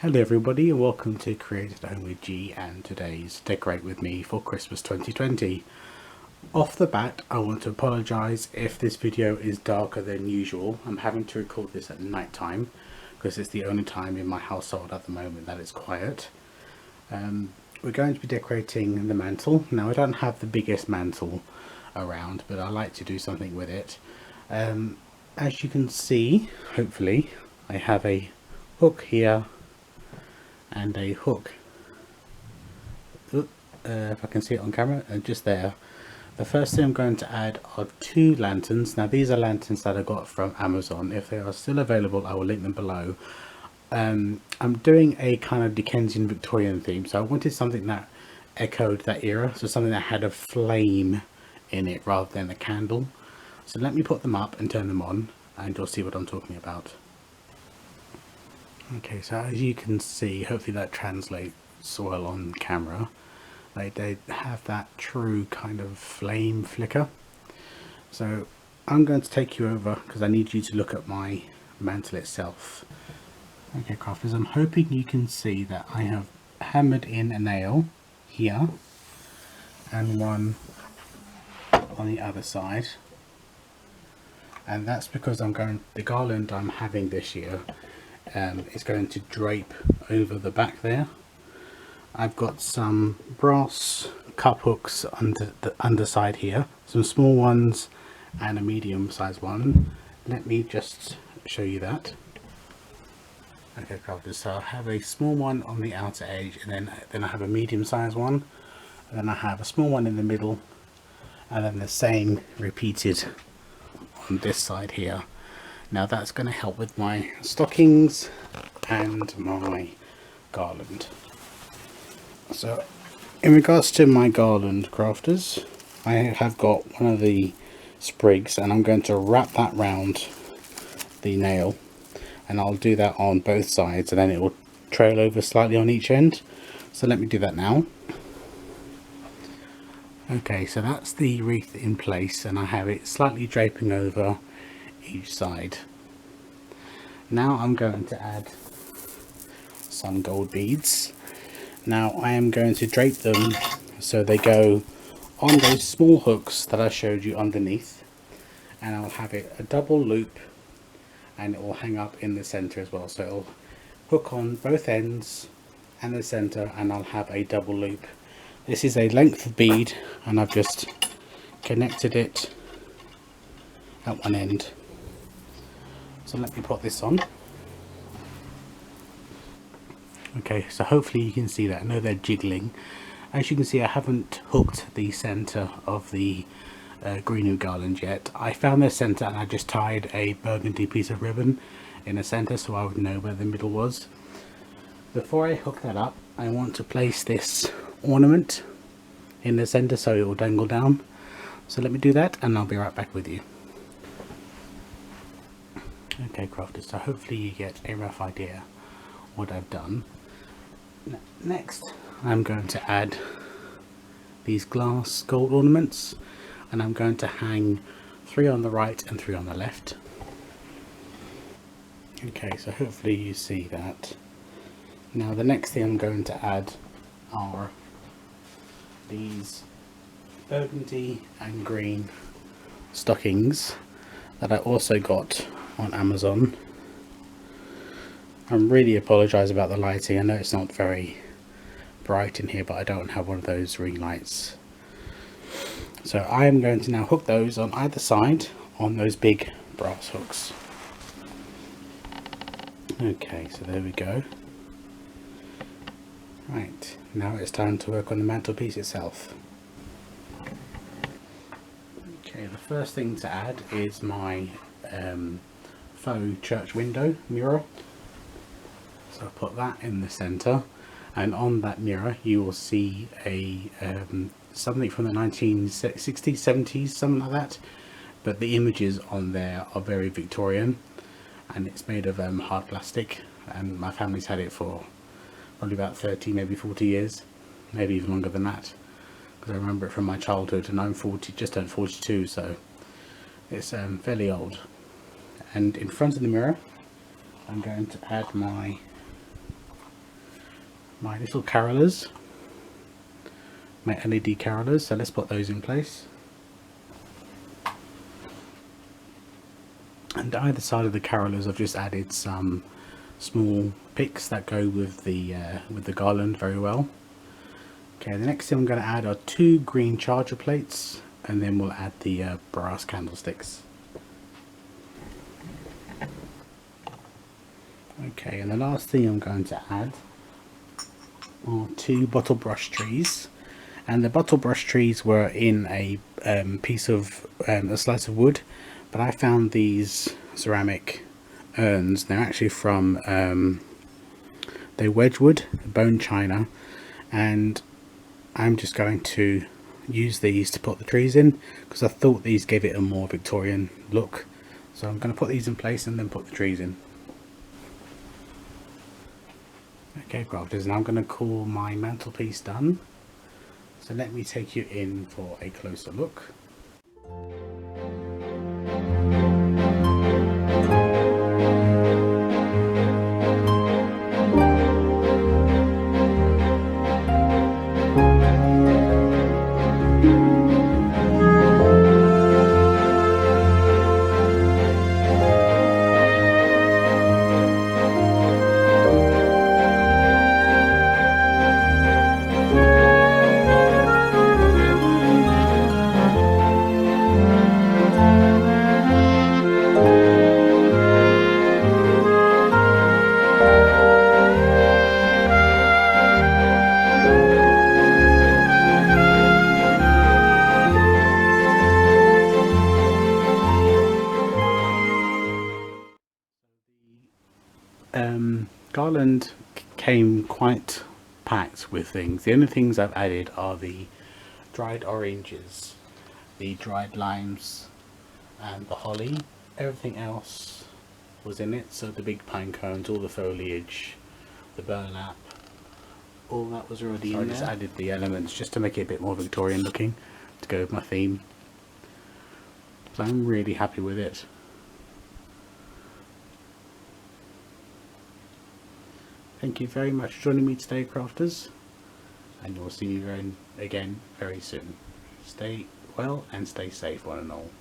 Hello everybody and welcome to Create at Home with G and today's Decorate With Me for Christmas 2020. Off the bat, I want to apologise if this video is darker than usual. I'm having to record this at night time because it's the only time in my household at the moment that it's quiet. We're going to be decorating the mantle. Now I don't have the biggest mantle around, but I like to do something with it. As you can see, hopefully, I have a hook here and a hook, if I can see it on camera, just there. The first thing I'm going to add are two lanterns. Now these are lanterns that I got from Amazon. If they are still available, I will link them below. I'm doing a kind of Dickensian Victorian theme, so I wanted something that echoed that era, so something that had a flame in it rather than a candle. So let me put them up and turn them on and you'll see what I'm talking about. Okay, so as you can see, hopefully that translates well on camera. They have that true kind of flame flicker. So I'm going to take you over because I need you to look at my mantle itself. Okay crafters, I'm hoping you can see that I have hammered in a nail here and one on the other side. And that's because the garland I'm having this year is going to drape over the back there. I've got some brass cup hooks under the underside here, some small ones and a medium sized one. Let me just show you that. Okay crafters, so I have a small one on the outer edge, and then I have a medium sized one, and then I have a small one in the middle, and then the same repeated on this side here. Now that's going to help with my stockings and my garland. So in regards to my garland crafters, I have got one of the sprigs and I'm going to wrap that round the nail, and I'll do that on both sides and then it will trail over slightly on each end. So let me do that now. Okay, so that's the wreath in place and I have it slightly draping over each side. Now I'm going to add some gold beads. Now I am going to drape them so they go on those small hooks that I showed you underneath, and I'll have it a double loop and it will hang up in the center as well, so it'll hook on both ends and the center, and I'll have a double loop. This is a length of bead and I've just connected it at one end. So let me put this on. Okay, so hopefully you can see that. I know they're jiggling. As you can see, I haven't hooked the center of the green garland yet. I found the center and I just tied a burgundy piece of ribbon in the center so I would know where the middle was. Before I hook that up, I want to place this ornament in the center so it will dangle down. So let me do that and I'll be right back with you. Okay crafters, so hopefully you get a rough idea what I've done. Next I'm going to add these glass gold ornaments, and I'm going to hang 3 on the right and 3 on the left. Okay, so hopefully you see that. Now the next thing I'm going to add are these burgundy and green stockings that I also got on Amazon. I really apologise about the lighting. I know it's not very bright in here, but I don't have one of those ring lights. So I am going to now hook those on either side on those big brass hooks. Okay, so there we go. Right, now it's time to work on the mantelpiece itself. Okay, the first thing to add is my faux church window mirror. So I'll put that in the center, and on that mirror you will see a something from the 1960s, 70s, something like that, but the images on there are very Victorian and it's made of hard plastic, and my family's had it for probably about 30, maybe 40 years, maybe even longer than that, because I remember it from my childhood, and I'm 40, just turned 42, so it's fairly old. And in front of the mirror I'm going to add my my little carolers, my LED carolers, so let's put those in place. And either side of the carolers I've just added some small picks that go with the garland very well. Okay, the next thing I'm going to add are 2 green charger plates, and then we'll add the brass candlesticks. Okay, and the last thing I'm going to add are 2 bottle brush trees, and the bottle brush trees were in a piece of a slice of wood, but I found these ceramic urns. They're actually from they're Wedgwood bone china, and I'm just going to use these to put the trees in because I thought these gave it a more Victorian look. So I'm going to put these in place and then put the trees in. Okay, crafters, now I'm going to call my mantelpiece done. So let me take you in for a closer look. Garland came quite packed with things. The only things I've added are the dried oranges, the dried limes, and the holly. Everything else was in it, so the big pine cones, all the foliage, the burlap, all that was already in there. I just added the elements just to make it a bit more Victorian looking to go with my theme. So I'm really happy with it. Thank you very much for joining me today, crafters, and we'll see you again very soon. Stay well and stay safe, one and all.